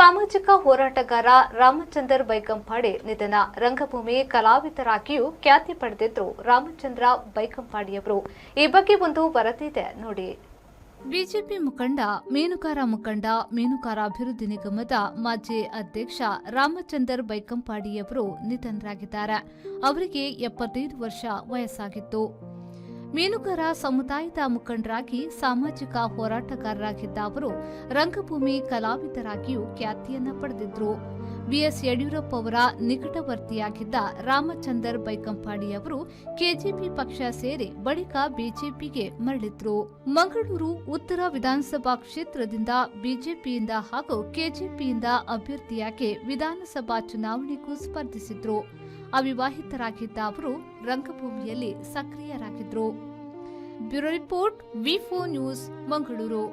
ಸಾಮಾಜಿಕ ಹೋರಾಟಗಾರ ರಾಮಚಂದ್ರ ಬೈಕಂಪಾಡಿ ನಿಧನ. ರಂಗಭೂಮಿ ಕಲಾವಿದರಾಗಿಯೂ ಖ್ಯಾತಿ ಪಡೆದಿದ್ರು ರಾಮಚಂದ್ರ ಬೈಕಂಪಾಡಿಯವರು. ಈ ಬಗ್ಗೆ ಒಂದು ವರದಿ ಇದೆ ನೋಡಿ. ಬಿಜೆಪಿ ಮುಖಂಡ ಮೀನುಗಾರ ಅಭಿವೃದ್ಧಿ ನಿಗಮದ ಮಾಜಿ ಅಧ್ಯಕ್ಷ ರಾಮಚಂದ್ರ ಬೈಕಂಪಾಡಿಯವರು ನಿಧನರಾಗಿದ್ದಾರೆ. ಅವರಿಗೆ 75 ವರ್ಷ ವಯಸ್ಸಾಗಿತ್ತು. ಮೀನುಗಾರ ಸಮುದಾಯದ ಮುಖಂಡರಾಗಿ ಸಾಮಾಜಿಕ ಹೋರಾಟಗಾರರಾಗಿದ್ದ ಅವರು ರಂಗಭೂಮಿ ಕಲಾವಿದರಾಗಿಯೂ ಖ್ಯಾತಿಯನ್ನ ಪಡೆದಿದ್ರು. ಬಿಎಸ್ ಯಡಿಯೂರಪ್ಪ ಅವರ ನಿಕಟವರ್ತಿಯಾಗಿದ್ದ ರಾಮಚಂದ್ರ ಬೈಕಂಪಾಡಿ ಅವರು ಕೆಜೆಪಿ ಪಕ್ಷ ಸೇರಿ ಬಳಿಕ ಬಿಜೆಪಿಗೆ ಮರಳಿದ್ರು. ಮಂಗಳೂರು ಉತ್ತರ ವಿಧಾನಸಭಾ ಕ್ಷೇತ್ರದಿಂದ ಬಿಜೆಪಿಯಿಂದ ಹಾಗೂ ಕೆಜೆಪಿಯಿಂದ ಅಭ್ಯರ್ಥಿಯಾಗಿ ವಿಧಾನಸಭಾ ಚುನಾವಣೆಗೂ ಸ್ಪರ್ಧಿಸಿದ್ರು. ಅವಿವಾಹಿತರಾಗಿದ್ದ ಅವರು ರಂಗಭೂಮಿಯಲ್ಲಿ ಸಕ್ರಿಯರಾಗಿದ್ರು. ಬ್ಯೂರೋ ರಿಪೋರ್ಟ್, ವಿ4 ನ್ಯೂಸ್, ಮಂಗಳೂರು.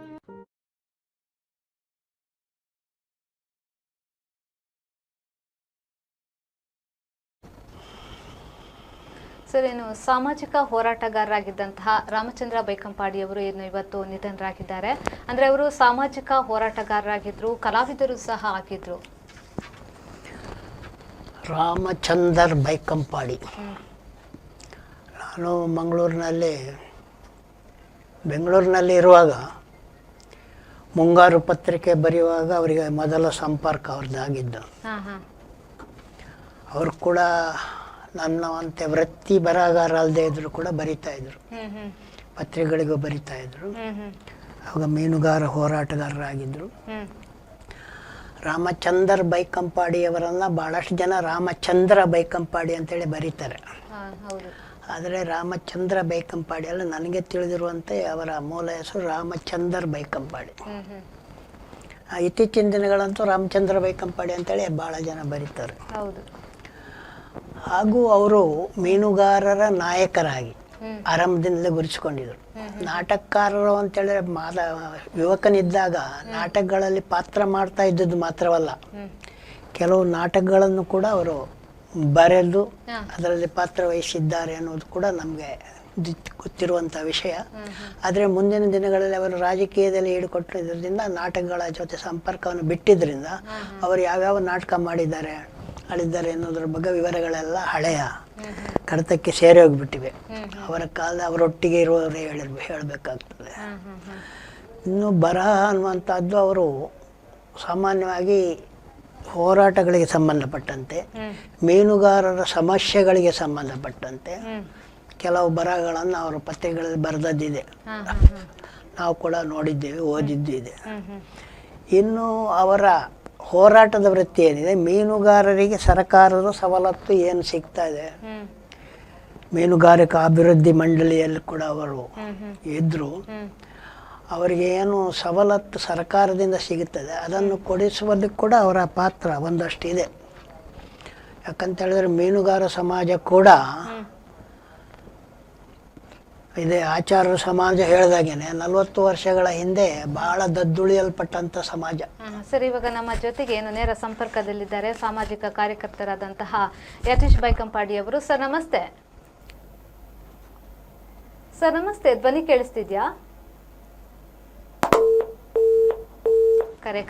ಸರ್, ಏನು ಸಾಮಾಜಿಕ ಹೋರಾಟಗಾರರಾಗಿದ್ದಂತಹ ರಾಮಚಂದ್ರ ಬೈಕಂಪಾಡಿಯವರು ಏನು ಇವತ್ತು ನಿಧನರಾಗಿದ್ದಾರೆ. ಅಂದ್ರೆ ಅವರು ಸಾಮಾಜಿಕ ಹೋರಾಟಗಾರರಾಗಿದ್ರು, ಕಲಾವಿದರು ಸಹ ಆಗಿದ್ರು. ರಾಮಚಂದ್ರ ಬೈಕಂಪಾಡಿ ನಾನು ಬೆಂಗಳೂರಿನಲ್ಲಿ ಇರುವಾಗ ಮುಂಗಾರು ಪತ್ರಿಕೆ ಬರೆಯುವಾಗ ಅವರಿಗೆ ಮೊದಲ ಸಂಪರ್ಕ ಅವ್ರದ್ದಾಗಿದ್ದು. ಅವರು ಕೂಡ ನನ್ನಂತೆ ವೃತ್ತಿ ಬರಹಗಾರ ಅಲ್ಲದೆ ಇದ್ರು ಕೂಡ ಬರಿತಾ ಇದ್ರು, ಪತ್ರಿಕೆಗಳಿಗೂ ಬರಿತಾ ಇದ್ರು. ಆವಾಗ ಮೀನುಗಾರ ಹೋರಾಟಗಾರರಾಗಿದ್ರು. ರಾಮಚಂದ್ರ ಬೈಕಂಪಾಡಿಯವರನ್ನ ಬಹಳಷ್ಟು ಜನ ರಾಮಚಂದ್ರ ಬೈಕಂಪಾಡಿ ಅಂತೇಳಿ ಬರೀತಾರೆ. ಆದರೆ ರಾಮಚಂದ್ರ ಬೈಕಂಪಾಡಿ ಅಲ್ಲ, ನನಗೆ ತಿಳಿದಿರುವಂತೆ ಅವರ ಮೂಲ ಹೆಸರು ರಾಮಚಂದ್ರ ಬೈಕಂಪಾಡಿ. ಇತ್ತೀಚಿನ ದಿನಗಳಂತೂ ರಾಮಚಂದ್ರ ಬೈಕಂಪಾಡಿ ಅಂತೇಳಿ ಬಹಳ ಜನ ಬರೀತಾರೆ. ಹಾಗೂ ಅವರು ಮೀನುಗಾರರ ನಾಯಕರಾಗಿ ಆರಂಭದಿಂದಲೇ ಗುರುತಿಸಿಕೊಂಡಿದ್ರು. ನಾಟಕಕಾರರು ಅಂತೇಳಿ ಯುವಕನಿದ್ದಾಗ ನಾಟಕಗಳಲ್ಲಿ ಪಾತ್ರ ಮಾಡ್ತಾ ಇದ್ದದ್ದು ಮಾತ್ರವಲ್ಲ, ಕೆಲವು ನಾಟಕಗಳನ್ನು ಕೂಡ ಅವರು ಬರೆದು ಅದರಲ್ಲಿ ಪಾತ್ರ ವಹಿಸಿದ್ದಾರೆ ಅನ್ನೋದು ಕೂಡ ನಮಗೆ ಗೊತ್ತಿರುವಂಥ ವಿಷಯ. ಆದರೆ ಮುಂದಿನ ದಿನಗಳಲ್ಲಿ ಅವರು ರಾಜಕೀಯದಲ್ಲಿ ಹಿಡಿಕೊಟ್ಟಿದ್ದರಿಂದ ನಾಟಕಗಳ ಜೊತೆ ಸಂಪರ್ಕವನ್ನು ಬಿಟ್ಟಿದ್ರಿಂದ ಅವರು ಯಾವ್ಯಾವ ನಾಟಕ ಮಾಡಿದ್ದಾರೆ ಅನ್ನೋದ್ರ ಬಗ್ಗೆ ವಿವರಗಳೆಲ್ಲ ಹಳೆಯ ಕಡತಕ್ಕೆ ಸೇರಿ ಹೋಗ್ಬಿಟ್ಟಿವೆ. ಅವರ ಕಾಲ ಅವರೊಟ್ಟಿಗೆ ಇರುವವರೇ ಹೇಳಬೇಕಾಗ್ತದೆ. ಇನ್ನು ಬರಹ ಅನ್ನುವಂಥದ್ದು ಅವರು ಸಾಮಾನ್ಯವಾಗಿ ಹೋರಾಟಗಳಿಗೆ ಸಂಬಂಧಪಟ್ಟಂತೆ, ಮೀನುಗಾರರ ಸಮಸ್ಯೆಗಳಿಗೆ ಸಂಬಂಧಪಟ್ಟಂತೆ ಕೆಲವು ಬರಹಗಳನ್ನು ಅವರು ಪತ್ರಿಕೆಗಳಲ್ಲಿ ಬರೆದದ್ದಿದೆ. ನಾವು ಕೂಡ ನೋಡಿದ್ದೇವೆ, ಓದಿದ್ದು ಇದೆ. ಇನ್ನು ಅವರ ಹೋರಾಟದ ವೃತ್ತಿ ಏನಿದೆ, ಮೀನುಗಾರರಿಗೆ ಸರ್ಕಾರದ ಸವಲತ್ತು ಏನು ಸಿಗ್ತಾ ಇದೆ, ಮೀನುಗಾರಿಕಾ ಅಭಿವೃದ್ಧಿ ಮಂಡಳಿಯಲ್ಲಿ ಕೂಡ ಅವರು ಇದ್ರು. ಅವರಿಗೆ ಏನು ಸವಲತ್ತು ಸರ್ಕಾರದಿಂದ ಸಿಗುತ್ತದೆ ಅದನ್ನು ಕೊಡಿಸುವಲ್ಲಿ ಕೂಡ ಅವರ ಪಾತ್ರ ಒಂದಷ್ಟು ಇದೆ. ಯಾಕಂತ ಹೇಳಿದ್ರೆ ಮೀನುಗಾರ ಸಮಾಜ ಕೂಡ ಇದೆ. ಆಚಾರ್ಯ ಸಮಾಜ ಹೇಳಿದಾಗೇನೆ 40 ವರ್ಷಗಳ ಹಿಂದೆ ಬಹಳ ದದ್ದುಳಿಯಲ್ಪಟ್ಟಂತ ಸಮಾಜ. ಸರ್, ಇವಾಗ ನಮ್ಮ ಜೊತೆಗೆ ಏನು ನೇರ ಸಂಪರ್ಕದಲ್ಲಿದ್ದಾರೆ ಸಾಮಾಜಿಕ ಕಾರ್ಯಕರ್ತರಾದಂತಹ ಯತೀಶ್ ಬೈಕಂಪಾಡಿ ಅವರು. ಸರ್ ನಮಸ್ತೆ. ಸರ್ ನಮಸ್ತೆ, ಧ್ವನಿ ಕೇಳಿಸ್ತಿದ್ಯಾ? ಕರೆ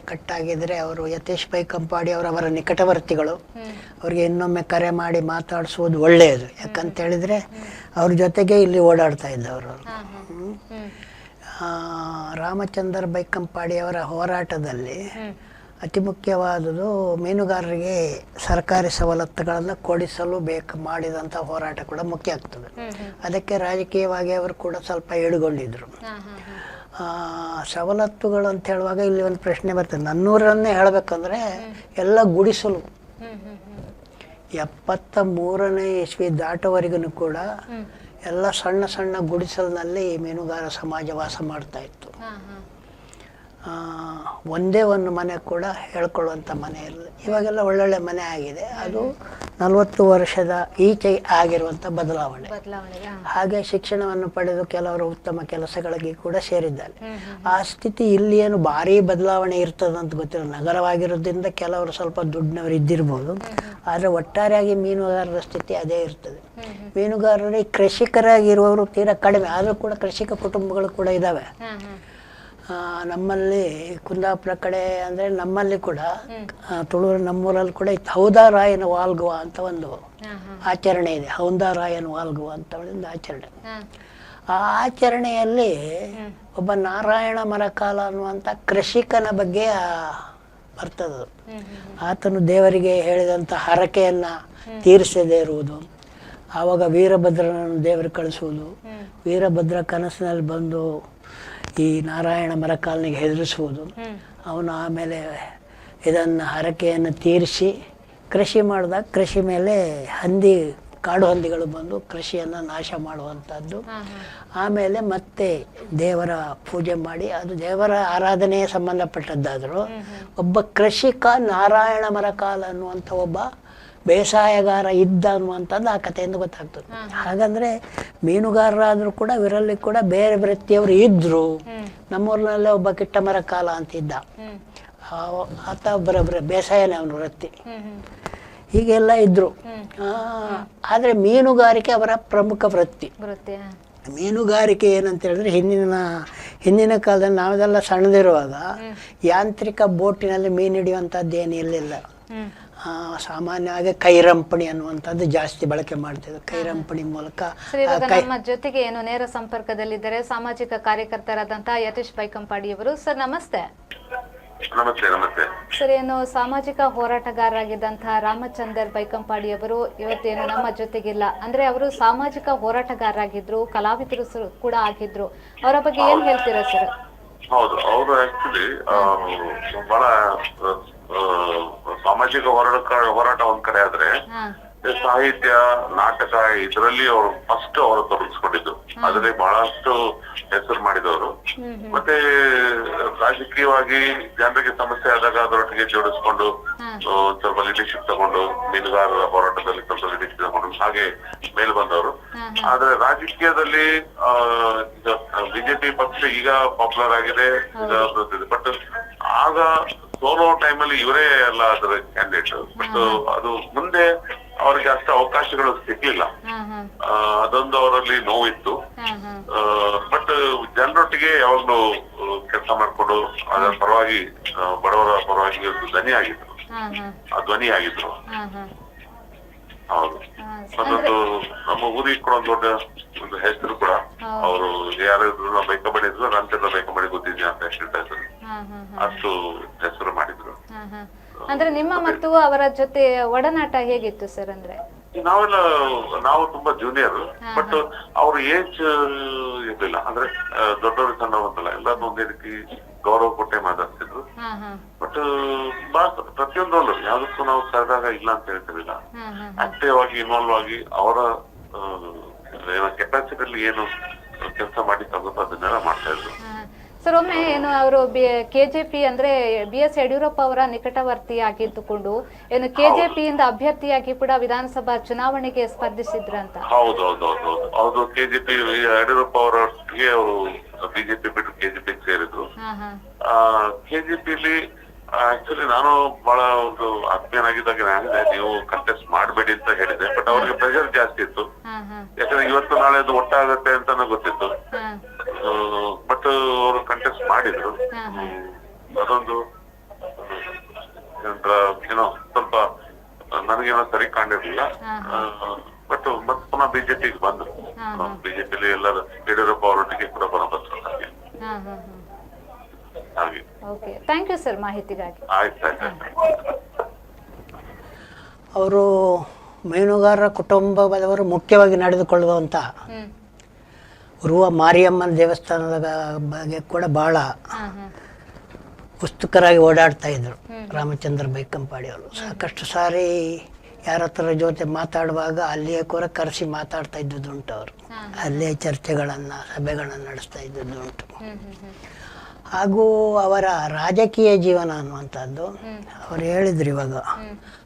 ಕಟ್ಟಾಗಿದ್ರೆ ಅವರು ಯತೀಶ್ ಬೈಕಂಪಾಡಿ ಅವರ ನಿಕಟವರ್ತಿಗಳು. ಅವ್ರಿಗೆ ಇನ್ನೊಮ್ಮೆ ಕರೆ ಮಾಡಿ ಮಾತಾಡಿಸುವುದು ಒಳ್ಳೆಯದು. ಯಾಕಂತ ಹೇಳಿದ್ರೆ ಅವ್ರ ಜೊತೆಗೆ ಇಲ್ಲಿ ಓಡಾಡ್ತಾ ಇದ್ದವರು. ರಾಮಚಂದ್ರ ಬೈಕಂಪಾಡಿ ಅವರ ಹೋರಾಟದಲ್ಲಿ ಅತಿ ಮುಖ್ಯವಾದುದು ಮೀನುಗಾರರಿಗೆ ಸರ್ಕಾರಿ ಸವಲತ್ತುಗಳನ್ನು ಕೊಡಿಸಲು ಮಾಡಿದಂಥ ಹೋರಾಟ ಕೂಡ ಮುಖ್ಯ ಆಗ್ತದೆ. ಅದಕ್ಕೆ ರಾಜಕೀಯವಾಗಿ ಅವರು ಕೂಡ ಸ್ವಲ್ಪ ಎಡುಗೊಂಡಿದ್ರು. ಸವಲತ್ತುಗಳು ಅಂತ ಹೇಳುವಾಗ ಇಲ್ಲಿ ಒಂದು ಪ್ರಶ್ನೆ ಬರ್ತದೆ. ನನ್ನೂರನ್ನೇ ಹೇಳಬೇಕಂದ್ರೆ ಎಲ್ಲ ಗುಡಿಸಲು 73ನೇ ಇಸ್ವಿ ದಾಟುವರೆಗೂ ಕೂಡ ಎಲ್ಲ ಸಣ್ಣ ಸಣ್ಣ ಗುಡಿಸಲಿನಲ್ಲಿ ಮೀನುಗಾರ ಸಮಾಜ ವಾಸ ಮಾಡ್ತಾ ಇತ್ತು. ಒಂದೇ ಒಂದು ಮನೆ ಕೂಡ ಹೇಳ್ಕೊಳ್ಳುವಂಥ ಮನೆ ಇಲ್ಲ. ಇವಾಗೆಲ್ಲ ಒಳ್ಳೊಳ್ಳೆ ಮನೆ ಆಗಿದೆ. ಅದು 40 ವರ್ಷದ ಈಚೆ ಆಗಿರುವಂಥ ಬದಲಾವಣೆ. ಹಾಗೆ ಶಿಕ್ಷಣವನ್ನು ಪಡೆದು ಕೆಲವರು ಉತ್ತಮ ಕೆಲಸಗಳಿಗೆ ಕೂಡ ಸೇರಿದ್ದಾರೆ. ಆ ಸ್ಥಿತಿ ಇಲ್ಲಿ ಏನು ಭಾರಿ ಬದಲಾವಣೆ ಇರ್ತದಂತ ಗೊತ್ತಿಲ್ಲ. ನಗರವಾಗಿರೋದ್ರಿಂದ ಕೆಲವರು ಸ್ವಲ್ಪ ದುಡ್ಡಿನವರು ಇದ್ದಿರ್ಬೋದು. ಆದರೆ ಒಟ್ಟಾರೆಯಾಗಿ ಮೀನುಗಾರರ ಸ್ಥಿತಿ ಅದೇ ಇರ್ತದೆ. ಮೀನುಗಾರರಿಗೆ ಕೃಷಿಕರಾಗಿರುವವರು ತೀರಾ ಕಡಿಮೆ. ಆದರೂ ಕೂಡ ಕೃಷಿಕ ಕುಟುಂಬಗಳು ಕೂಡ ಇದ್ದಾವೆ. ನಮ್ಮಲ್ಲಿ ಕುಂದಾಪುರ ಕಡೆ ಅಂದರೆ ನಮ್ಮಲ್ಲಿ ಕೂಡ ತುಳುವರು ನಮ್ಮೂರಲ್ಲಿ ಕೂಡ ಇತ್ತು ಹೌದಾರಾಯನ ವಾಲ್ಗುವ ಅಂತ ಒಂದು ಆಚರಣೆ ಇದೆ. ಹೌದಾರಾಯನ ವಾಲ್ಗುವ ಅಂತ ಒಂದು ಆಚರಣೆ. ಆ ಆಚರಣೆಯಲ್ಲಿ ಒಬ್ಬ ನಾರಾಯಣ ಮರಕಾಲ ಅನ್ನುವಂಥ ಕೃಷಿಕನ ಬಗ್ಗೆ ಬರ್ತದೆ. ಆತನು ದೇವರಿಗೆ ಹೇಳಿದಂಥ ಹರಕೆಯನ್ನು ತೀರಿಸದೇ ಇರುವುದು, ಆವಾಗ ವೀರಭದ್ರನನ್ನು ದೇವರು ಕಳಿಸುವುದು, ವೀರಭದ್ರ ಕನಸಿನಲ್ಲಿ ಬಂದು ಈ ನಾರಾಯಣ ಮರಕಾಲನಿಗೆ ಹೆದರಿಸುವುದು, ಅವನು ಆಮೇಲೆ ಇದನ್ನು ಹರಕೆಯನ್ನು ತೀರಿಸಿ ಕೃಷಿ ಮಾಡಿದಾಗ ಕೃಷಿ ಮೇಲೆ ಕಾಡು ಹಂದಿಗಳು ಬಂದು ಕೃಷಿಯನ್ನು ನಾಶ ಮಾಡುವಂಥದ್ದು. ಆಮೇಲೆ ಮತ್ತೆ ದೇವರ ಪೂಜೆ ಮಾಡಿ, ಅದು ದೇವರ ಆರಾಧನೆಗೆ ಸಂಬಂಧಪಟ್ಟದ್ದಾದರೂ ಒಬ್ಬ ಕೃಷಿಕ ನಾರಾಯಣ ಮರಕಾಲ ಅನ್ನುವಂಥ ಒಬ್ಬ ಬೇಸಾಯಗಾರ ಇದ್ದ ಅನ್ನುವಂಥದ್ದು ಆ ಕಥೆಯಿಂದ ಗೊತ್ತಾಗ್ತದೆ. ಹಾಗಂದ್ರೆ ಮೀನುಗಾರರಾದರೂ ಕೂಡ ಇವರಲ್ಲಿ ಕೂಡ ಬೇರೆ ವೃತ್ತಿಯವರು ಇದ್ರು. ನಮ್ಮೂರಿನಲ್ಲೇ ಒಬ್ಬ ಕಿಟ್ಟ ಮರಕಾಲ ಅಂತ ಇದ್ದ, ಆತ ಬರೋಬ್ಬರ ಬೇಸಾಯನೇ ಅವನ ವೃತ್ತಿ. ಹೀಗೆಲ್ಲ ಇದ್ರು. ಆದರೆ ಮೀನುಗಾರಿಕೆ ಅವರ ಪ್ರಮುಖ ವೃತ್ತಿ. ಮೀನುಗಾರಿಕೆ ಏನಂತ ಹೇಳಿದ್ರೆ ಹಿಂದಿನ ಕಾಲದಲ್ಲಿ ನಾವೆಲ್ಲ ಸಣ್ಣದಿರುವಾಗ ಯಾಂತ್ರಿಕ ಬೋಟಿನಲ್ಲಿ ಮೀನು ಹಿಡಿಯುವಂಥದ್ದು ಏನು ಇರಲಿಲ್ಲ. ಸಾಮಾನ್ಯವಾಗಿ ಕೈರಂಪಣಿ ಅನ್ನುವಂಥದ್ದು ಜಾಸ್ತಿ ಬಳಕೆ ಮಾಡ್ತಿದ್ರು. ಕೈರಂಪಣಿ ಮೂಲಕ ನಮ್ಮ ಜೊತೆಗೆ ಏನು ನೇರ ಸಂಪರ್ಕದಲ್ಲಿದ್ದಾರೆ ಸಾಮಾಜಿಕ ಕಾರ್ಯಕರ್ತರಾದಂತಹ ಯತೀಶ್ ಬೈಕಂಪಾಡಿಯವರು. ಸರ್ ನಮಸ್ತೆ. ನಮಸ್ತೆ. ನಮಸ್ತೆ ಸರ್, ಏನು ಸಾಮಾಜಿಕ ಹೋರಾಟಗಾರರಾಗಿದ್ದಂತಹ ರಾಮಚಂದರ್ ಬೈಕಂಪಾಡಿಯವರು ಇವತ್ತೇನು ನಮ್ಮ ಜೊತೆಗಿಲ್ಲ. ಅಂದ್ರೆ ಅವರು ಸಾಮಾಜಿಕ ಹೋರಾಟಗಾರರಾಗಿದ್ರು, ಕಲಾವಿದರು ಕೂಡ ಆಗಿದ್ರು. ಅವರ ಬಗ್ಗೆ ಏನ್ ಹೇಳ್ತೀರಾ ಸರ್? ಹೌದು, ಅವರು ಆಕ್ಚುಲಿ ಬಹಳ ಸಾಮಾಜಿಕ ಹೋರಾಟ ಒಂದ್ ಕಡೆ ಆದ್ರೆ ಸಾಹಿತ್ಯ, ನಾಟಕ ಇದರಲ್ಲಿ ಅವರು ಫಸ್ಟ್ ಅವರು ತೊಡಗಿಸ್ಕೊಂಡಿದ್ದು. ಅದರಲ್ಲಿ ಬಹಳಷ್ಟು ಹೆಸರು ಮಾಡಿದವರು. ಮತ್ತೆ ರಾಜಕೀಯವಾಗಿ ಜನರಿಗೆ ಸಮಸ್ಯೆ ಆದಾಗ ಅದರೊಟ್ಟಿಗೆ ಜೋಡಿಸ್ಕೊಂಡು ಸ್ವಲ್ಪ ಲೀಡರ್ಶಿಪ್ ತಗೊಂಡು, ಮೀನುಗಾರರ ಹೋರಾಟದಲ್ಲಿ ಸ್ವಲ್ಪ ಲೀಡರ್ಶಿಪ್ ತಗೊಂಡು ಹಾಗೆ ಮೇಲ್ ಬಂದವರು. ಆದ್ರೆ ರಾಜಕೀಯದಲ್ಲಿ ಬಿಜೆಪಿ ಪಕ್ಷ ಈಗ ಪಾಪ್ಯುಲರ್ ಆಗಿದೆ, ಬಟ್ ಆಗ ಸೋಲೋ ಟೈಮಲ್ಲಿ ಇವರೇ ಎಲ್ಲ ಅದರ ಕ್ಯಾಂಡಿಡೇಟ್. ಬಟ್ ಅದು ಮುಂದೆ ಅವರಿಗೆ ಅಷ್ಟು ಅವಕಾಶಗಳು ಸಿಗ್ಲಿಲ್ಲ. ಅದೊಂದು ಅವರಲ್ಲಿ ನೋವಿತ್ತು. ಬಟ್ ಜನರೊಟ್ಟಿಗೆ ಯಾವಾಗ್ಲೂ ಕೆಲಸ ಮಾಡ್ಕೊಂಡು ಅದರ ಪರವಾಗಿ, ಬಡವರ ಪರವಾಗಿ ಧ್ವನಿ ಆಗಿದ್ರು. ಧ್ವನಿ ಆಗಿದ್ರು. ಹೌದು. ಮತ್ತೊಂದು ನಮ್ಮ ಊರಿಗೆ ಕೂಡ ಒಂದು ದೊಡ್ಡ ಒಂದು ಹೆಸರು ಕೂಡ, ಅವರು ಯಾರಾದ್ರು ಬೈಕಂಬಡಿ ಇದ್ರು, ರಾಮಚಂದ್ರ ಬೈಕಂಬಡಿ ಗೊತ್ತಿದ್ಯಾ ಅಂತ ಹೇಳ್ತಾ ಇದ್ರು. ಅಷ್ಟು ಹೆಸರು ಮಾಡಿದ್ರು. ಅಂದ್ರೆ ನಿಮ್ಮ ಮತ್ತು ಅವರ ಜೊತೆ ಒಡನಾಟ ಹೇಗಿತ್ತು ಸರ್? ಅಂದ್ರೆ ನಾವು ತುಂಬಾ ಜೂನಿಯರ್, ಬಟ್ ಅವ್ರ ಏಜ್ ಇರ್ಲಿಲ್ಲ. ಅಂದ್ರೆ ದೊಡ್ಡವರು ಸಣ್ಣವಂತಲ್ಲ, ಎಲ್ಲಾರು ಒಂದೇ ರೀತಿ ಗೌರವ ಕೊಟ್ಟೆ ಮಾತಾಡ್ತಿದ್ರು. ಬಟ್ ಪ್ರತಿಯೊಂದರಲ್ಲೂ ಯಾವ್ದಕ್ಕೂ ನಾವು ಕರೆದಾಗ ಇಲ್ಲ ಅಂತ ಹೇಳ್ತಿರ್ಲಿಲ್ಲ. ಆಕ್ಟಿವ್ ಆಗಿ ಇನ್ವಾಲ್ವ್ ಆಗಿ ಅವರ ಕೆಪಾಸಿಟಿಯಲ್ಲಿ ಏನು ಕೆಲಸ ಮಾಡಿ ತಗೋದು ಅದನ್ನೆಲ್ಲ ಮಾಡ್ತಾ ಇದ್ರು. ಸರ್, ಒಮ್ಮೆ ಏನು ಅವರು ಕೆಜೆಪಿ ಅಂದ್ರೆ BS ಯಡಿಯೂರಪ್ಪ ಅವರ ನಿಕಟವರ್ತಿ ಆಗಿದ್ದುಕೊಂಡು ಏನು ಕೆಜೆಪಿಯಿಂದ ಅಭ್ಯರ್ಥಿಯಾಗಿ ಕೂಡ ವಿಧಾನಸಭಾ ಚುನಾವಣೆಗೆ ಸ್ಪರ್ಧಿಸಿದ್ರಂತ. ಹೌದು. ಕೆಜೆಪಿ ಯಡಿಯೂರಪ್ಪ ಅವರೊಟ್ಟಿಗೆ ಅವರು ಬಿಜೆಪಿ ಬಿಟ್ಟು ಕೆಜೆಪಿ ಸೇರಿದ್ರು. ಕೆಜೆಪಿಲಿ ಆಕ್ಚುಲಿ ನಾನು ಬಹಳ ಒಂದು ಆತ್ಮೀಯನಾಗಿದ್ದಾಗ ನೀವು ಕಂಟೆಸ್ಟ್ ಮಾಡಬೇಡಿ ಅಂತ ಹೇಳಿದೆ. ಬಟ್ ಅವ್ರಿಗೆ ಪ್ರೆಷರ್ ಜಾಸ್ತಿ ಇತ್ತು. ಯಾಕಂದ್ರೆ ಇವತ್ತು ನಾಳೆ ಅದು ಒಟ್ಟಾಗತ್ತೆ ಅಂತಾನು ಗೊತ್ತಿತ್ತು. ಬಟ್ ಅವರು ಕಂಟೆಸ್ಟ್ ಮಾಡಿದ್ರು. ಅದೊಂದು ಏನೋ ಸ್ವಲ್ಪ ನನಗೇನೋ ಸರಿ ಕಾಣಿರ್ಲಿಲ್ಲ. ಬಟ್ ಮತ್ತೆ ಪುನಃ ಬಿಜೆಪಿಗೆ ಬಂದ್ರು. ಬಿಜೆಪಿಲಿ ಎಲ್ಲರೂ ಯಡಿಯೂರಪ್ಪ ಅವರೊಟ್ಟಿಗೆ ಕೂಡ ಪುನಃ ಬಂದ್ರು. ಹಾಗೆ. ಓಕೆ, ಥ್ಯಾಂಕ್ ಯು ಸರ್ ಮಾಹಿತಿಗಾಗಿ. ಅವರು ಮೀನುಗಾರರ ಕುಟುಂಬದವರು ಮುಖ್ಯವಾಗಿ ನಡೆದುಕೊಳ್ಳುವಂಥ ಉರುವ ಮಾರಿಯಮ್ಮನ ದೇವಸ್ಥಾನದ ಬಗ್ಗೆ ಕೂಡ ಬಹಳ ಉತ್ಸುಕರಾಗಿ ಓಡಾಡ್ತಾ ಇದ್ರು ರಾಮಚಂದ್ರ ಬೈಕಂಪಾಡಿಯವರು. ಸಾಕಷ್ಟು ಸಾರಿ ಯಾರ ಹತ್ರ ಜೊತೆ ಮಾತಾಡುವಾಗ ಅಲ್ಲಿಯೇ ಕೂಡ ಕರೆಸಿ ಮಾತಾಡ್ತಾ ಇದ್ದುದುಂಟು. ಅವರು ಅಲ್ಲೇ ಚರ್ಚೆಗಳನ್ನು, ಸಭೆಗಳನ್ನು ನಡೆಸ್ತಾ ಇದ್ದುದುಂಟು. ಹಾಗೂ ಅವರ ರಾಜಕೀಯ ಜೀವನ ಅನ್ನುವಂಥದ್ದು ಅವರು ಹೇಳಿದ್ರು. ಇವಾಗ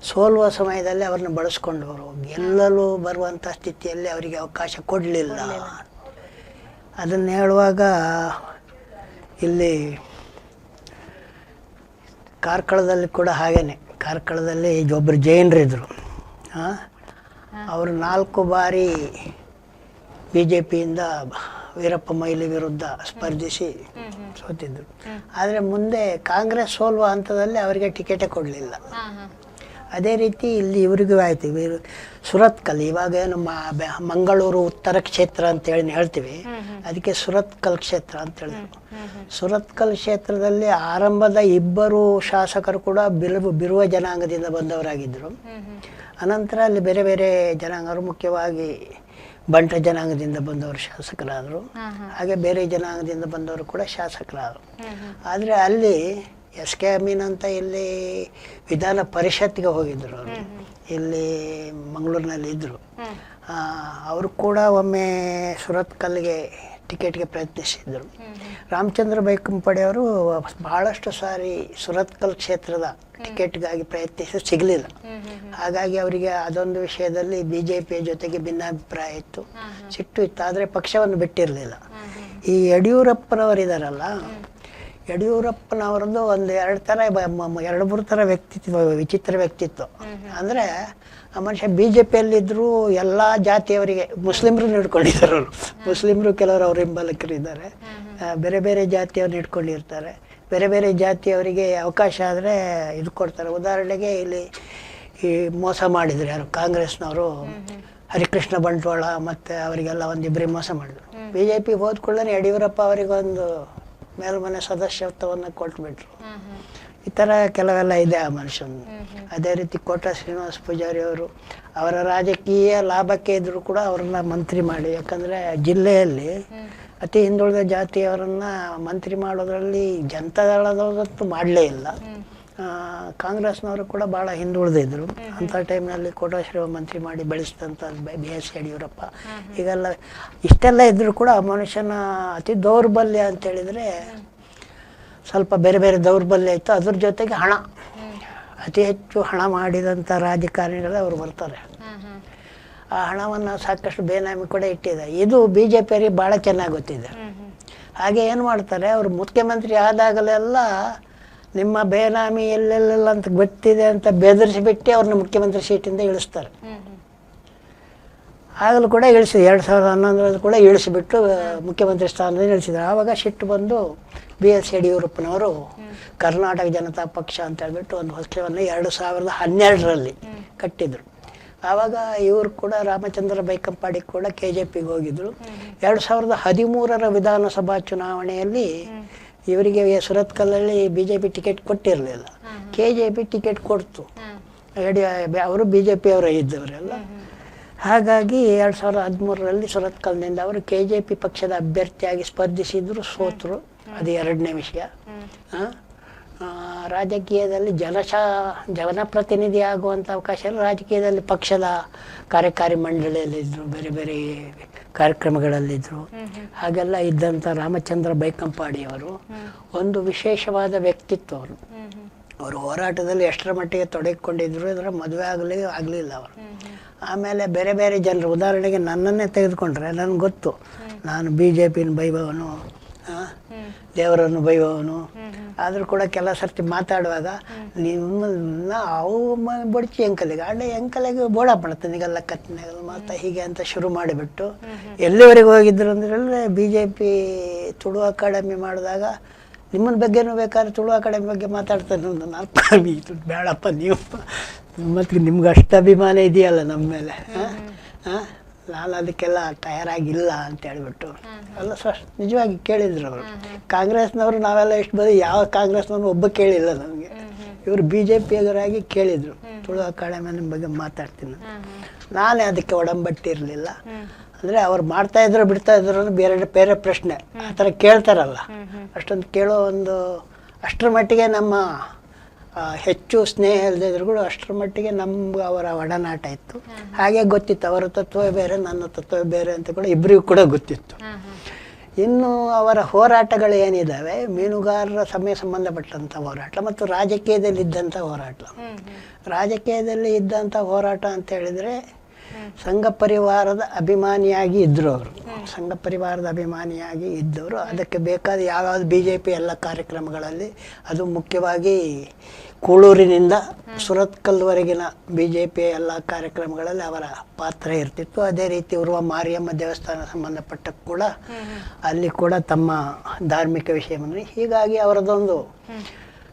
ಸೋಲುವ ಸಮಯದಲ್ಲಿ ಅವ್ರನ್ನ ಬಳಸ್ಕೊಂಡವರು, ಗೆಲ್ಲಲು ಬರುವಂಥ ಸ್ಥಿತಿಯಲ್ಲಿ ಅವರಿಗೆ ಅವಕಾಶ ಕೊಡಲಿಲ್ಲ. ಅದನ್ನು ಹೇಳುವಾಗ ಇಲ್ಲಿ ಕಾರ್ಕಳದಲ್ಲಿ ಕೂಡ ಹಾಗೇನೆ. ಕಾರ್ಕಳದಲ್ಲಿ ಒಬ್ಬರು ಜೈನರಿದ್ದರು. ಅವರು 4 ಬಾರಿ BJPಯಿಂದ ವೀರಪ್ಪ ಮೊಯ್ಲಿ ವಿರುದ್ಧ ಸ್ಪರ್ಧಿಸಿ ಸೋತಿದ್ರು. ಆದರೆ ಮುಂದೆ ಕಾಂಗ್ರೆಸ್ ಸೋಲುವ ಹಂತದಲ್ಲಿ ಅವರಿಗೆ ಟಿಕೆಟೇ ಕೊಡಲಿಲ್ಲ. ಅದೇ ರೀತಿ ಇಲ್ಲಿ ಇವರಿಗೂ ಆಯ್ತು. ಸುರತ್ಕಲ್, ಇವಾಗ ಏನು ಮಂಗಳೂರು ಉತ್ತರ ಕ್ಷೇತ್ರ ಅಂತೇಳಿ ಹೇಳ್ತೀವಿ, ಅದಕ್ಕೆ ಸುರತ್ಕಲ್ ಕ್ಷೇತ್ರ ಅಂತ ಹೇಳಿದ್ರು. ಸುರತ್ಕಲ್ ಕ್ಷೇತ್ರದಲ್ಲಿ ಆರಂಭದ ಇಬ್ಬರು ಶಾಸಕರು ಕೂಡ ಬಿರುವ ಜನಾಂಗದಿಂದ ಬಂದವರಾಗಿದ್ದರು. ಅನಂತರ ಅಲ್ಲಿ ಬೇರೆ ಬೇರೆ ಜನಾಂಗರು, ಮುಖ್ಯವಾಗಿ ಬಂಟ ಜನಾಂಗದಿಂದ ಬಂದವರು ಶಾಸಕರಾದರು. ಹಾಗೆ ಬೇರೆ ಜನಾಂಗದಿಂದ ಬಂದವರು ಕೂಡ ಶಾಸಕರಾದರು. ಆದರೆ ಅಲ್ಲಿ ಎಸ್ ಕೆ ಅಮೀನ್ ಅಂತ ಇಲ್ಲಿ ವಿಧಾನ ಪರಿಷತ್ಗೆ ಹೋಗಿದ್ರು ಅವರು, ಇಲ್ಲಿ ಮಂಗಳೂರಿನಲ್ಲಿ ಇದ್ದರು. ಅವರು ಕೂಡ ಒಮ್ಮೆ ಸುರತ್ಕಲ್ಗೆ ಟಿಕೆಟ್ಗೆ ಪ್ರಯತ್ನಿಸಿದ್ದರು. ರಾಮಚಂದ್ರ ಬೈಕಂಪಾಡಿ ಅವರು ಬಹಳಷ್ಟು ಸಾರಿ ಸುರತ್ಕಲ್ ಕ್ಷೇತ್ರದ ಟಿಕೆಟ್ಗಾಗಿ ಪ್ರಯತ್ನಿಸಿ ಸಿಗಲಿಲ್ಲ. ಹಾಗಾಗಿ ಅವರಿಗೆ ಅದೊಂದು ವಿಷಯದಲ್ಲಿ BJPಯ ಜೊತೆಗೆ ಭಿನ್ನಾಭಿಪ್ರಾಯ ಇತ್ತು, ಸಿಟ್ಟು ಇತ್ತು. ಆದರೆ ಪಕ್ಷವನ್ನು ಬಿಟ್ಟಿರಲಿಲ್ಲ. ಈ ಯಡಿಯೂರಪ್ಪನವರಿದಾರಲ್ಲ, ಯಡಿಯೂರಪ್ಪನವ್ರದ್ದು ಒಂದು ಎರಡು ಮೂರು ಥರ ವ್ಯಕ್ತಿತ್ವ, ವಿಚಿತ್ರ ವ್ಯಕ್ತಿತ್ವ. ಅಂದರೆ ಆ ಮನುಷ್ಯ BJPಯಲ್ಲಿದ್ದರೂ ಎಲ್ಲ ಜಾತಿಯವರಿಗೆ, ಮುಸ್ಲಿಮ್ರನ್ನ ಹಿಡ್ಕೊಂಡಿದ್ದಾರೆ ಅವರು. ಮುಸ್ಲಿಮ್ರು ಕೆಲವರು ಅವ್ರ ಹಿಂಬಾಲಕರಿದ್ದಾರೆ, ಬೇರೆ ಬೇರೆ ಜಾತಿಯವ್ರನ್ನ ಹಿಡ್ಕೊಂಡಿರ್ತಾರೆ. ಬೇರೆ ಬೇರೆ ಜಾತಿಯವರಿಗೆ ಅವಕಾಶ ಆದರೆ ಇದು ಕೊಡ್ತಾರೆ. ಉದಾಹರಣೆಗೆ ಇಲ್ಲಿ ಈ ಮೋಸ ಮಾಡಿದ್ರು ಯಾರು, ಕಾಂಗ್ರೆಸ್ನವರು ಹರಿಕೃಷ್ಣ ಬಂಟ್ವಾಳ ಮತ್ತು ಅವರಿಗೆಲ್ಲ ಒಂದಿಬ್ಬರಿಗೆ ಮೋಸ ಮಾಡಿದ್ರು. BJP ಹೋದ ಕೂಡಲೇ ಯಡಿಯೂರಪ್ಪ ಅವರಿಗೊಂದು ಮೇಲ್ಮನೆ ಸದಸ್ಯತ್ವವನ್ನು ಕೊಟ್ಬಿಟ್ರು. ಈ ಥರ ಕೆಲವೆಲ್ಲ ಇದೆ ಆ ಮನುಷ್ಯನ. ಅದೇ ರೀತಿ ಕೋಟ ಶ್ರೀನಿವಾಸ ಪೂಜಾರಿ ಅವರು, ಅವರ ರಾಜಕೀಯ ಲಾಭಕ್ಕೆ ಇದ್ದರೂ ಕೂಡ ಅವರನ್ನ ಮಂತ್ರಿ ಮಾಡಿ, ಯಾಕಂದರೆ ಜಿಲ್ಲೆಯಲ್ಲಿ ಅತಿ ಹಿಂದುಳಿದ ಜಾತಿಯವರನ್ನು ಮಂತ್ರಿ ಮಾಡೋದ್ರಲ್ಲಿ ಜನತಾದಳದವತ್ತು ಮಾಡಲೇ ಇಲ್ಲ. ಕಾಂಗ್ರೆಸ್ನವರು ಕೂಡ ಭಾಳ ಹಿಂದುಳಿದಿದ್ರು. ಅಂಥ ಟೈಮ್ನಲ್ಲಿ ಕೋಟ ಶ್ರೀನಿವಾಸ ಮಂತ್ರಿ ಮಾಡಿ ಬೆಳೆಸಿದಂಥ BS ಯಡಿಯೂರಪ್ಪ. ಈಗೆಲ್ಲ ಇಷ್ಟೆಲ್ಲ ಇದ್ದರೂ ಕೂಡ ಆ ಮನುಷ್ಯನ ಅತಿ ದೌರ್ಬಲ್ಯ ಅಂತೇಳಿದರೆ ಸ್ವಲ್ಪ ಬೇರೆ ಬೇರೆ ದೌರ್ಬಲ್ಯ ಇತ್ತು. ಅದ್ರ ಜೊತೆಗೆ ಹಣ, ಅತಿ ಹೆಚ್ಚು ಹಣ ಮಾಡಿದಂಥ ರಾಜಕಾರಣಿಗಳೇ ಅವರು ಬರ್ತಾರೆ. ಆ ಹಣವನ್ನು ಸಾಕಷ್ಟು ಬೇನಾಮಿ ಕೂಡ ಇಟ್ಟಿದೆ. ಇದು BJPಯವರಿಗೆ ಭಾಳ ಚೆನ್ನಾಗಿ ಗೊತ್ತಿದೆ. ಹಾಗೆ ಏನು ಮಾಡ್ತಾರೆ, ಅವರು ಮುಖ್ಯಮಂತ್ರಿ ಆದಾಗಲೆಲ್ಲ ನಿಮ್ಮ ಬೇನಾಮಿ ಎಲ್ಲೆಲ್ಲ ಅಂತ ಗೊತ್ತಿದೆ ಅಂತ ಬೆದರಿಸಿಬಿಟ್ಟು ಅವ್ರನ್ನ ಮುಖ್ಯಮಂತ್ರಿ ಸೀಟಿಂದ ಇಳಿಸ್ತಾರೆ. ಆಗಲೂ ಕೂಡ ಇಳಿಸಿ 2011 ಕೂಡ ಇಳಿಸಿಬಿಟ್ಟು ಮುಖ್ಯಮಂತ್ರಿ ಸ್ಥಾನದಿಂದ ಇಳಿಸಿದ್ರು. ಆವಾಗ ಸಿಟ್ಟು ಬಂದು BS ಯಡಿಯೂರಪ್ಪನವರು ಕರ್ನಾಟಕ ಜನತಾ ಪಕ್ಷ ಅಂತ ಹೇಳ್ಬಿಟ್ಟು ಒಂದು ಪಕ್ಷವನ್ನು 2012ರಲ್ಲಿ ಕಟ್ಟಿದ್ರು. ಆವಾಗ ಇವರು ಕೂಡ ರಾಮಚಂದ್ರ ಬೈಕಂಪಾಡಿ ಕೂಡ KJPಗೆ ಹೋಗಿದ್ರು. 2013ರ ವಿಧಾನಸಭಾ ಚುನಾವಣೆಯಲ್ಲಿ ಇವರಿಗೆ ಸುರತ್ಕಲ್ಲಲ್ಲಿ BJP ಟಿಕೆಟ್ ಕೊಟ್ಟಿರಲಿಲ್ಲ, KJP ಟಿಕೆಟ್ ಕೊಡ್ತು. ಅವರು BJPಯವರ ಇದ್ದವರೆಲ್ಲ. ಹಾಗಾಗಿ 2013ರಲ್ಲಿ ಸುರತ್ಕಲ್ನಿಂದ ಅವರು KJP ಪಕ್ಷದ ಅಭ್ಯರ್ಥಿಯಾಗಿ ಸ್ಪರ್ಧಿಸಿದ್ರು, ಸೋತರು. ಅದು ಎರಡನೇ ವಿಷಯ. ರಾಜಕೀಯದಲ್ಲಿ ಜನಪ್ರತಿನಿಧಿ ಆಗುವಂಥ ಅವಕಾಶ ಇಲ್ಲ. ರಾಜಕೀಯದಲ್ಲಿ ಪಕ್ಷದ ಕಾರ್ಯಕಾರಿ ಮಂಡಳಿಯಲ್ಲಿದ್ದರು, ಬೇರೆ ಬೇರೆ ಕಾರ್ಯಕ್ರಮಗಳಲ್ಲಿದ್ದರು. ಹಾಗೆಲ್ಲ ಇದ್ದಂಥ ರಾಮಚಂದ್ರ ಬೈಕಂಪಾಡಿಯವರು ಒಂದು ವಿಶೇಷವಾದ ವ್ಯಕ್ತಿತ್ವ. ಅವರು ಹೋರಾಟದಲ್ಲಿ ಎಷ್ಟರ ಮಟ್ಟಿಗೆ ತೊಡಗಿಕೊಂಡಿದ್ರು, ಇದರ ಮದುವೆ ಆಗಲಿಲ್ಲ ಅವರು. ಆಮೇಲೆ ಬೇರೆ ಬೇರೆ ಜನರು, ಉದಾಹರಣೆಗೆ ನನ್ನನ್ನೇ ತೆಗೆದುಕೊಂಡ್ರೆ ನನಗೆ ಗೊತ್ತು, ನಾನು BJPನ ಬೈಬವನು, ದೇವರನ್ನು ಬೈಯುವವನು. ಆದರೂ ಕೂಡ ಕೆಲ ಸರ್ತಿ ಮಾತಾಡುವಾಗ ನಿಮ್ಮ ಅವು ಬಡ್ಚಿ ಎಂಕಲಿಗೆ ಆಡೆ ಎಂಕಲಿಗೆ ಬೋಡ ಮಾಡ್ತಾನಿಗೆಲ್ಲ ಕತ್ತಿನಾಗಲ್ಲ ಮಾತಾ ಹೀಗೆ ಅಂತ ಶುರು ಮಾಡಿಬಿಟ್ಟು ಎಲ್ಲಿವರೆಗೆ ಹೋಗಿದ್ರು ಅಂದ್ರೆ BJP ತುಳು ಅಕಾಡೆಮಿ ಮಾಡಿದಾಗ ನಿಮ್ಮನ ಬಗ್ಗೆನೂ ಬೇಕಾದ್ರೆ ತುಳು ಅಕಾಡೆಮಿ ಬಗ್ಗೆ ಮಾತಾಡ್ತಾನೆ. ನಾನು ಬೇಡಪ್ಪ, ನೀವು ಮತ್ತು ನಿಮ್ಗೆ ಅಷ್ಟು ಅಭಿಮಾನ ಇದೆಯಲ್ಲ ನಮ್ಮ ಮೇಲೆ, ನಾನು ಅದಕ್ಕೆಲ್ಲ ತಯಾರಾಗಿಲ್ಲ ಅಂತ ಹೇಳ್ಬಿಟ್ಟು ಎಲ್ಲ ನಿಜವಾಗಿ ಕೇಳಿದ್ರು ಅವರು. ಕಾಂಗ್ರೆಸ್ನವರು ನಾವೆಲ್ಲ ಎಷ್ಟು ಬರೀ ಯಾವ ಕಾಂಗ್ರೆಸ್ನವ್ರು ಒಬ್ಬ ಕೇಳಿಲ್ಲ ನಮಗೆ. ಇವರು BJPಯವರಾಗಿ ಕೇಳಿದರು, ತುಳು ಅಕಾಡೆಮಿ ಬಗ್ಗೆ ಮಾತಾಡ್ತೀನಿ. ನಾನೇ ಅದಕ್ಕೆ ಒಡಂಬಟ್ಟಿರಲಿಲ್ಲ. ಅಂದರೆ ಅವ್ರು ಮಾಡ್ತಾ ಇದ್ರು ಬಿಡ್ತಾ ಇದ್ರು ಅಂದ್ರೆ ಬೇರೆ ಪ್ರಶ್ನೆ. ಆ ಥರ ಕೇಳ್ತಾರಲ್ಲ, ಅಷ್ಟೊಂದು ಕೇಳೋ ಒಂದು ಅಷ್ಟರ ಮಟ್ಟಿಗೆ ನಮ್ಮ ಹೆಚ್ಚು ಸ್ನೇಹ ಇಲ್ಲದಿದ್ರು ಕೂಡ ಅಷ್ಟರ ಮಟ್ಟಿಗೆ ನಮ್ಗೆ ಅವರ ಒಡನಾಟ ಇತ್ತು. ಹಾಗೆ ಗೊತ್ತಿತ್ತು, ಅವರ ತತ್ವ ಬೇರೆ ನನ್ನ ತತ್ವ ಬೇರೆ ಅಂತ ಕೂಡ ಇಬ್ಬರಿಗೂ ಕೂಡ ಗೊತ್ತಿತ್ತು. ಇನ್ನು ಅವರ ಹೋರಾಟಗಳು ಏನಿದ್ದಾವೆ, ಮೀನುಗಾರರ ಸಂಬಂಧಪಟ್ಟಂಥ ಹೋರಾಟ ಮತ್ತು ರಾಜಕೀಯದಲ್ಲಿ ಇದ್ದಂಥ ಹೋರಾಟ. ರಾಜಕೀಯದಲ್ಲಿ ಇದ್ದಂಥ ಹೋರಾಟ ಅಂತ ಹೇಳಿದರೆ ಸಂಘ ಪರಿವಾರದ ಅಭಿಮಾನಿಯಾಗಿ ಇದ್ದರು ಅವರು. ಸಂಘ ಪರಿವಾರದ ಅಭಿಮಾನಿಯಾಗಿ ಇದ್ದವರು. ಅದಕ್ಕೆ ಬೇಕಾದ ಯಾವ್ಯಾವ್ದು BJP ಎಲ್ಲ ಕಾರ್ಯಕ್ರಮಗಳಲ್ಲಿ, ಅದು ಮುಖ್ಯವಾಗಿ ಕೂಳೂರಿನಿಂದ ಸುರತ್ಕಲ್ವರೆಗಿನ BJP ಎಲ್ಲ ಕಾರ್ಯಕ್ರಮಗಳಲ್ಲಿ ಅವರ ಪಾತ್ರ ಇರ್ತಿತ್ತು. ಅದೇ ರೀತಿ ಉರ್ವ ಮಾರಿಯಮ್ಮ ದೇವಸ್ಥಾನ ಸಂಬಂಧಪಟ್ಟ ಕೂಡ ಅಲ್ಲಿ ಕೂಡ ತಮ್ಮ ಧಾರ್ಮಿಕ ವಿಷಯವನ್ನು, ಹೀಗಾಗಿ ಅವರದೊಂದು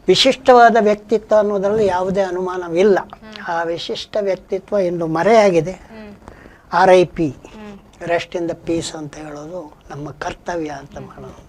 ವಿಶಿಷ್ಟವಾದ ವ್ಯಕ್ತಿತ್ವ ಅನ್ನೋದರಲ್ಲಿ ಯಾವುದೇ ಅನುಮಾನವಿಲ್ಲ. ಆ ವಿಶಿಷ್ಟ ವ್ಯಕ್ತಿತ್ವ ಇಂದು ಮರೆಯಾಗಿದೆ. RIP, rest in the peace ಅಂತ ಹೇಳೋದು ನಮ್ಮ ಕರ್ತವ್ಯ ಅಂತ ಮಾಡೋದು.